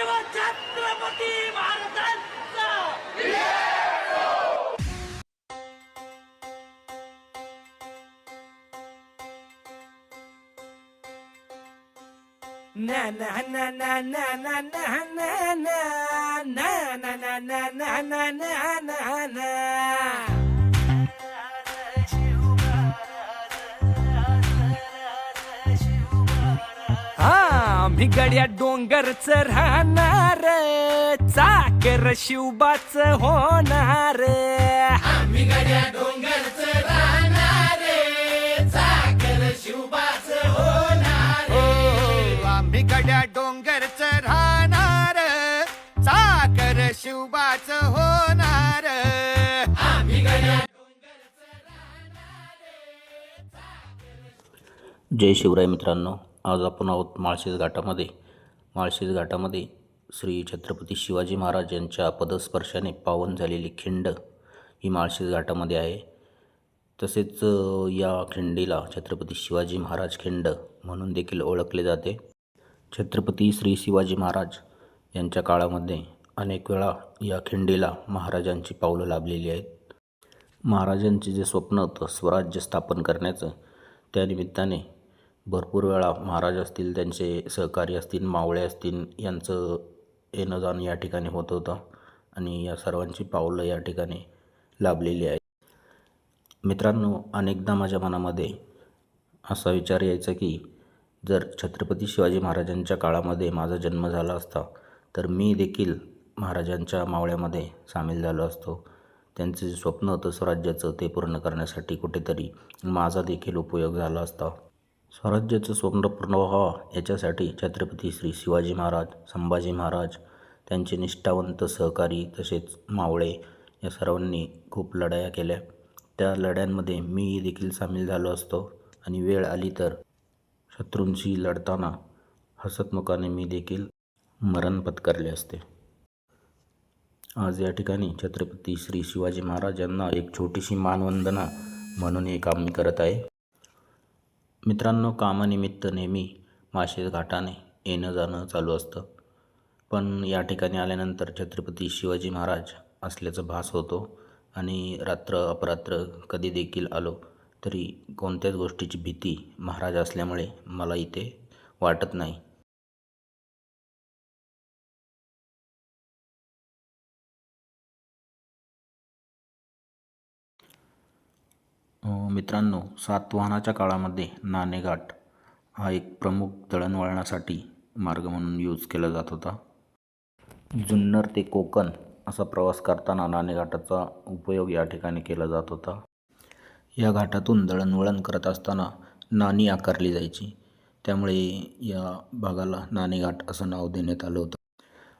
शिव छत्रपती महाराजांचा na na na na na na na na na na na na na na na na na मी गड्या डोंगरच राहणार चाकर शिवबाच होणार आम्ही गड्या डोंगरच राहणार चाकर शिवबाच होणार आम्ही गड्या डोंगरच राहणार चाकर शिवबाच होणार आम्ही गड्या जय शिवराय मित्रांनो, आज आपण आहोत माळशेज घाटामध्ये श्री छत्रपती शिवाजी महाराज यांच्या पदस्पर्शाने पावन झालेली खिंड ही माळशेज घाटामध्ये आहे. तसेच या खिंडीला छत्रपती शिवाजी महाराज खिंड म्हणून देखील ओळखले जाते. छत्रपती श्री शिवाजी महाराज यांच्या काळामध्ये अनेक वेळा या खिंडीला महाराजांची पावलं लाभलेली आहेत. महाराजांचे जे स्वप्न होतं स्वराज्य स्थापन करण्याचं, त्यानिमित्ताने भरपूर वेळा महाराज असतील, त्यांचे सहकारी असतील, मावळे असतील, यांचं येणं जाणं या ठिकाणी होत होतं आणि या सर्वांची पावलं या ठिकाणी लाभलेली आहेत. मित्रांनो, अनेकदा माझ्या मनामध्ये असा विचार यायचा की जर छत्रपती शिवाजी महाराजांच्या काळामध्ये माझा जन्म झाला असता तर मी देखील महाराजांच्या मावळ्यामध्ये सामील झालो असतो. त्यांचं जे स्वप्न होतं स्वराज्याचं ते पूर्ण करण्यासाठी कुठेतरी माझा देखील उपयोग झाला असता. स्वराज्याचं स्वप्न पूर्ण व्हावं याच्यासाठी छत्रपती श्री शिवाजी महाराज, संभाजी महाराज, त्यांचे निष्ठावंत सहकारी तसेच मावळे या सर्वांनी खूप लढाया केल्या. त्या लढ्यांमध्ये मी देखील सामील झालो असतो आणि वेळ आली तर शत्रूंशी लढताना हसतमुखाने मी देखील मरण पत्करले असते. आज या ठिकाणी छत्रपती श्री शिवाजी महाराज यांना एक छोटीशी मानवंदना म्हणून हे काम मी करत आहे. मित्रांनो, कामानिमित्त नेहमी माळशेज घाटाने येणं जाणं चालू असतं, पण या ठिकाणी आल्यानंतर छत्रपती शिवाजी महाराज असल्याचा भास होतो आणि रात्र अपरात्र कधी देखील आलो तरी कोणत्याच गोष्टीची भीती महाराज असल्यामुळे मला इथे वाटत नाही. मित्रांनो, सातवाहनाच्या काळामध्ये नाणेघाट हा एक प्रमुख दळणवळणासाठी मार्ग म्हणून यूज केला जात होता. जुन्नर ते कोकण असा प्रवास करताना नाणेघाटाचा उपयोग या ठिकाणी केला जात होता. या घाटातून दळणवळण करत असताना नाणी आकारली जायची, त्यामुळे या भागाला नाणेघाट असं नाव देण्यात आलं होतं.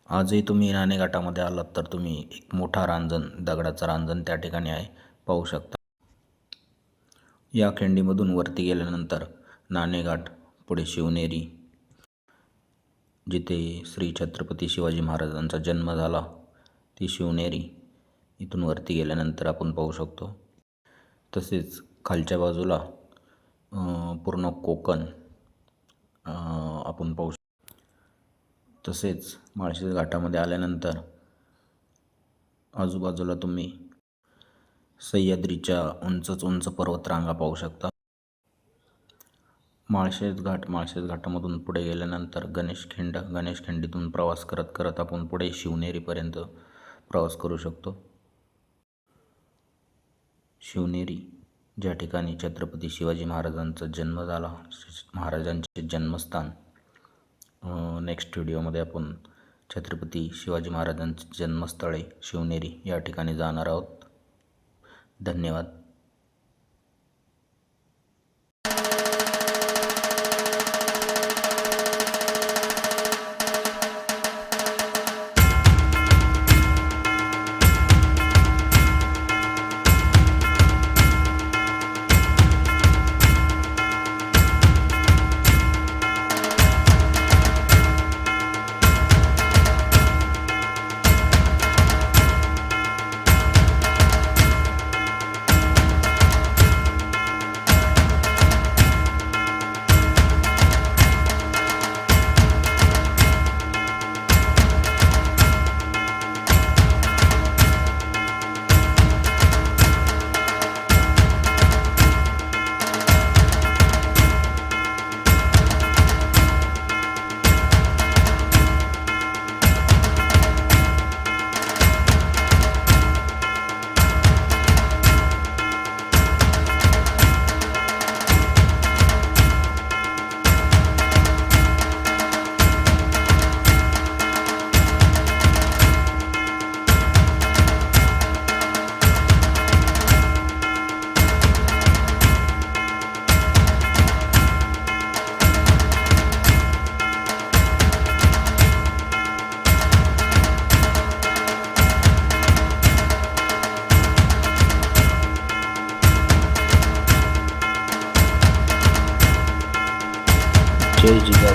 आजही तुम्ही नाणेघाटामध्ये आलात तर तुम्ही एक मोठा रांजण, दगडाचा रांजण त्या ठिकाणी आहे, पाहू शकता. या खिंडीमधून वरती गेल्यानंतर नाणेघाट, पुढे शिवनेरी, जिथे श्री छत्रपती शिवाजी महाराजांचा जन्म झाला ती शिवनेरी इथून वरती गेल्यानंतर आपण पाहू शकतो. तसेच खालच्या बाजूला पूर्ण कोकण आपण पाहू शकतो. तसेच माळशेज घाटामध्ये आल्यानंतर आजूबाजूला तुम्ही सह्याद्रीच्या उंच पर्वतरांगा पाहू शकता. माळशेज घाटामधून पुढे गेल्यानंतर गणेश खिंडीतून प्रवास करत करत आपण पुढे शिवनेरीपर्यंत प्रवास करू शकतो. शिवनेरी, ज्या ठिकाणी छत्रपती शिवाजी महाराजांचा जन्म झाला, महाराजांचे जन्मस्थान. नेक्स्ट व्हिडिओमध्ये आपण छत्रपती शिवाजी महाराजांचे जन्मस्थळे शिवनेरी या ठिकाणी जाणार आहोत. धन्यवाद. जिगर